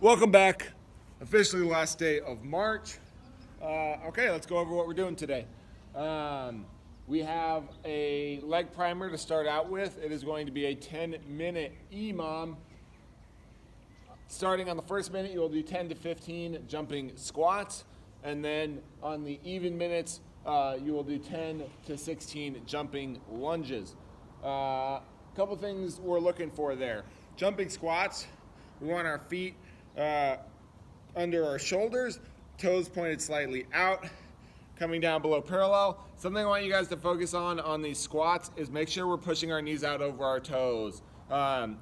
Welcome back. Officially the last day of March. Okay, let's go over what we're doing today. We have a leg primer to start out with. It is going to be a 10-minute EMOM. Starting on the first minute, you'll do 10 to 15 jumping squats. And then on the even minutes, you will do 10 to 16 jumping lunges. Couple things we're looking for there. Jumping squats, we want our feet under our shoulders, toes pointed slightly out, coming down below parallel. Something I want you guys to focus on these squats is make sure we're pushing our knees out over our toes.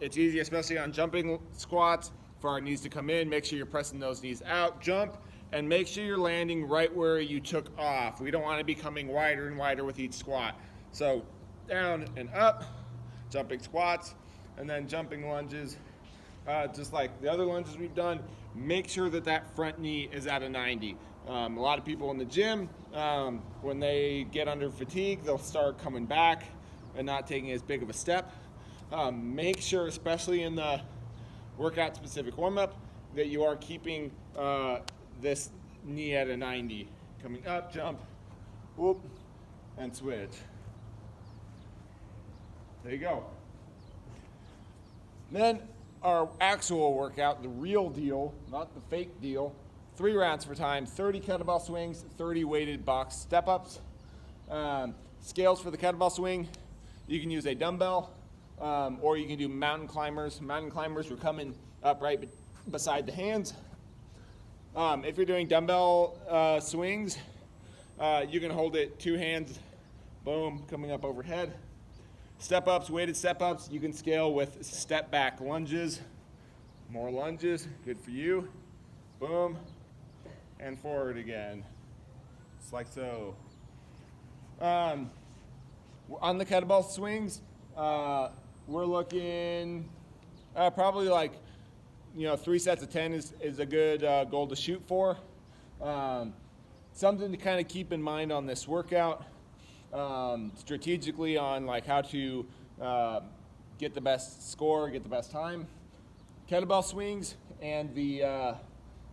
It's easy, especially on jumping squats, for our knees to come in. Make sure you're pressing those knees out, jump, and make sure you're landing right where you took off. We don't want to be coming wider and wider with each squat. So down and up, jumping squats, and then jumping lunges. Just like the other lunges we've done, make sure that that front knee is at a 90. A lot of people in the gym, when they get under fatigue, they'll start coming back and not taking as big of a step. Make sure, especially in the workout specific warm-up, that you are keeping this knee at a 90. Coming up, jump, whoop, and switch. There you go. Then our actual workout, the real deal, not the fake deal, 3 rounds for time, 30 kettlebell swings, 30 weighted box step-ups. Scales for the kettlebell swing, you can use a dumbbell, or you can do mountain climbers. Mountain climbers, we're coming up right beside the hands. If you're doing dumbbell swings, you can hold it 2 hands, boom, coming up overhead. Step-ups, weighted step-ups, you can scale with step-back lunges. More lunges, good for you. Boom, and forward again, just like so. On the kettlebell swings, we're looking probably like, 3 sets of 10 is a good goal to shoot for. Something to kind of keep in mind on this workout. Strategically on like how to get the best score, get the best time. Kettlebell swings and the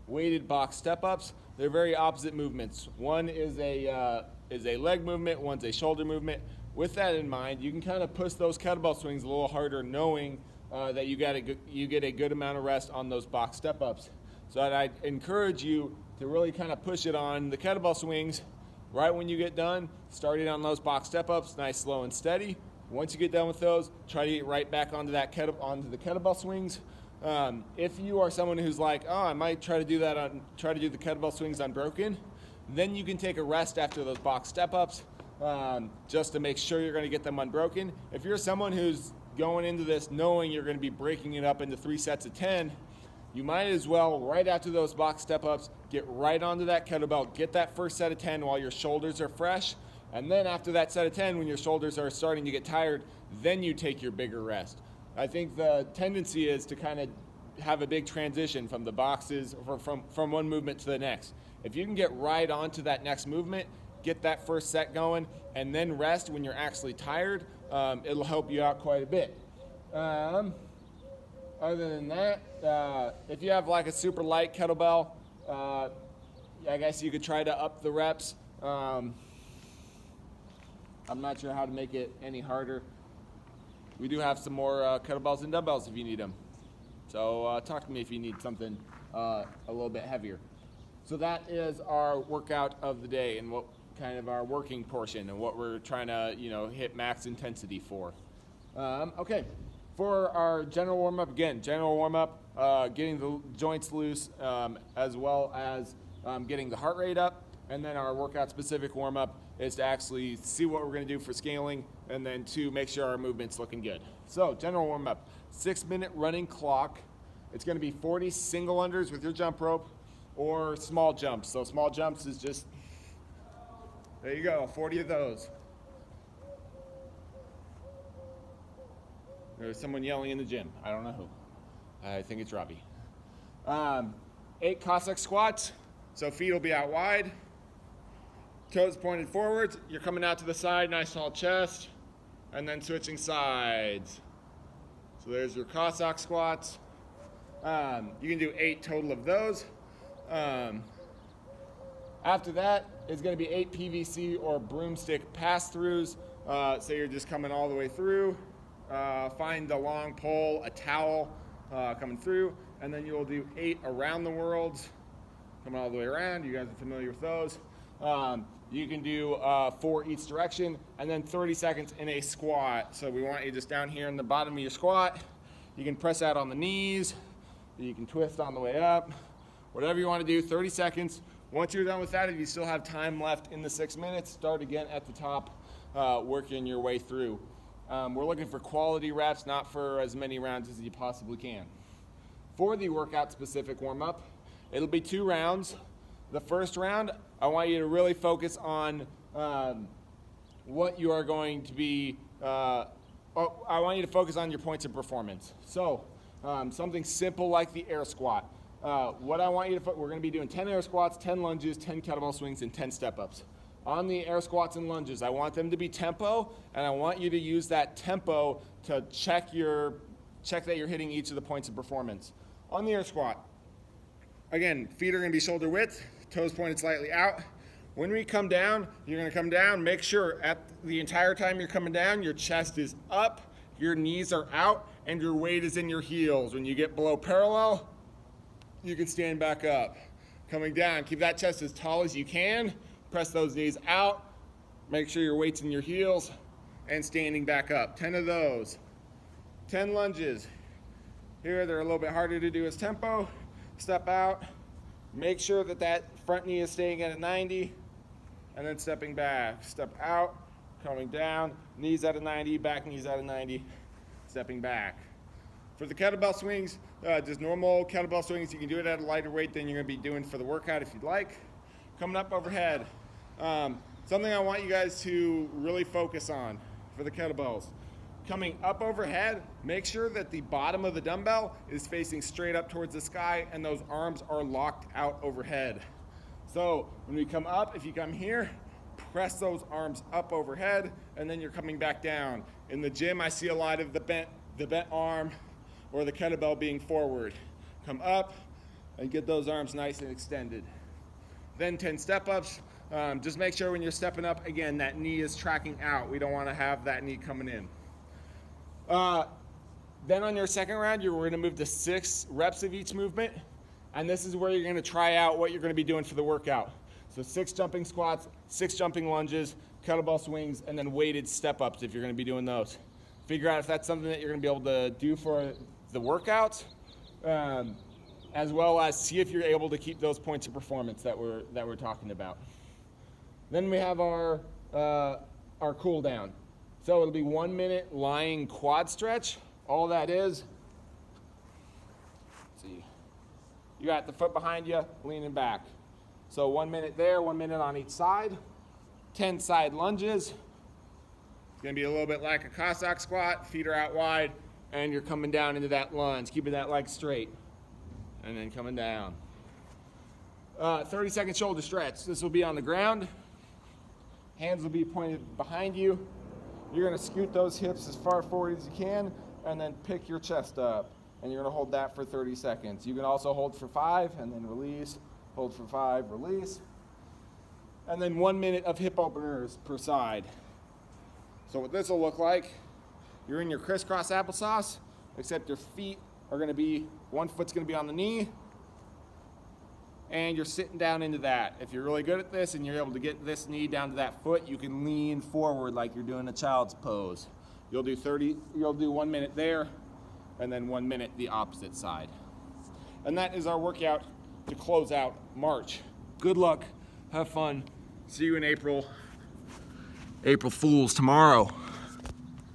weighted box step-ups, they're very opposite movements. One is a leg movement, one's a shoulder movement. With that in mind, you can kind of push those kettlebell swings a little harder, knowing that you get a good amount of rest on those box step-ups. So I'd encourage you to really kind of push it on the kettlebell swings. Right when you get done, starting on those box step-ups, nice, slow, and steady. Once you get done with those, try to get right back onto the kettlebell swings. If you are someone who's like, oh, I might try to do the kettlebell swings unbroken, then you can take a rest after those box step-ups, just to make sure you're going to get them unbroken. If you're someone who's going into this knowing you're going to be breaking it up into 3 sets of 10, you might as well, right after those box step-ups, get right onto that kettlebell, get that first set of 10 while your shoulders are fresh, and then after that set of 10, when your shoulders are starting to get tired, then you take your bigger rest. I think the tendency is to kind of have a big transition from the boxes, or from one movement to the next. If you can get right onto that next movement, get that first set going, and then rest when you're actually tired, it'll help you out quite a bit. Other than that, if you have like a super light kettlebell, I guess you could try to up the reps. I'm not sure how to make it any harder. We do have some more kettlebells and dumbbells if you need them. So talk to me if you need something a little bit heavier. So that is our workout of the day, and what kind of our working portion and what we're trying to hit max intensity for. Okay. For our general warm-up, again, getting the joints loose, as well as getting the heart rate up. And then our workout-specific warm-up is to actually see what we're going to do for scaling, and then to make sure our movement's looking good. So, general warm-up, 6-minute running clock. It's going to be 40 single unders with your jump rope, or small jumps. So small jumps is just, there you go, 40 of those. There's someone yelling in the gym. I don't know who. I think it's Robbie. 8 Cossack squats. So feet will be out wide. Toes pointed forwards. You're coming out to the side, nice tall chest. And then switching sides. So there's your Cossack squats. You can do 8 total of those. After that is going to be 8 PVC or broomstick pass-throughs. So you're just coming all the way through. Find the long pole, a towel coming through, and then you'll do 8 around the worlds, coming all the way around. You guys are familiar with those. You can do 4 each direction, and then 30 seconds in a squat. So we want you just down here in the bottom of your squat. You can press out on the knees. You can twist on the way up. Whatever you want to do, 30 seconds. Once you're done with that, if you still have time left in the 6 minutes, start again at the top, working your way through. We're looking for quality reps, not for as many rounds as you possibly can. For the workout-specific warm-up, it'll be 2 rounds. The first round, I want you to really focus on what you are going to be, I want you to focus on your points of performance. So, something simple like the air squat. What I want you to, we're going to be doing 10 air squats, 10 lunges, 10 kettlebell swings, and 10 step-ups. On the air squats and lunges, I want them to be tempo, and I want you to use that tempo to check that you're hitting each of the points of performance. On the air squat, again, feet are going to be shoulder width, toes pointed slightly out. When we come down, you're going to come down. Make sure at the entire time you're coming down, your chest is up, your knees are out, and your weight is in your heels. When you get below parallel, you can stand back up. Coming down, keep that chest as tall as you can. Press those knees out. Make sure your weight's in your heels, and standing back up. 10 of those. 10 lunges. Here, they're a little bit harder to do as tempo. Step out. Make sure that that front knee is staying at a 90, and then stepping back. Step out, coming down, knees at a 90, back knees at a 90, stepping back. For the kettlebell swings, just normal kettlebell swings, you can do it at a lighter weight than you're going to be doing for the workout if you'd like. Coming up overhead. Something I want you guys to really focus on for the kettlebells. Coming up overhead, make sure that the bottom of the dumbbell is facing straight up towards the sky and those arms are locked out overhead. So when we come up, if you come here, press those arms up overhead, and then you're coming back down. In the gym, I see a lot of the bent arm or the kettlebell being forward. Come up and get those arms nice and extended. Then 10 step-ups. Just make sure when you're stepping up, again, that knee is tracking out. We don't want to have that knee coming in. Then on your second round, we're going to move to 6 reps of each movement. And this is where you're going to try out what you're going to be doing for the workout. So 6 jumping squats, 6 jumping lunges, kettlebell swings, and then weighted step-ups if you're going to be doing those. Figure out if that's something that you're going to be able to do for the workouts, as well as see if you're able to keep those points of performance that we're talking about. Then we have our cool down. So it'll be 1 minute lying quad stretch. All that is, let's see, you got the foot behind you, leaning back. So 1 minute there, 1 minute on each side. 10 side lunges. It's gonna be a little bit like a Cossack squat. Feet are out wide, and you're coming down into that lunge, keeping that leg straight, and then coming down. 30-second shoulder stretch. This will be on the ground. Hands will be pointed behind you. You're gonna scoot those hips as far forward as you can, and then pick your chest up. And you're gonna hold that for 30 seconds. You can also hold for 5, and then release. Hold for 5, release. And then 1 minute of hip openers per side. So what this will look like, you're in your crisscross applesauce, except your feet are gonna be, one foot's gonna be on the knee, and you're sitting down into that. If you're really good at this and you're able to get this knee down to that foot, you can lean forward like you're doing a child's pose. You'll do 1 minute there, and then 1 minute the opposite side. And that is our workout to close out March. Good luck, have fun, see you in April. April Fools tomorrow.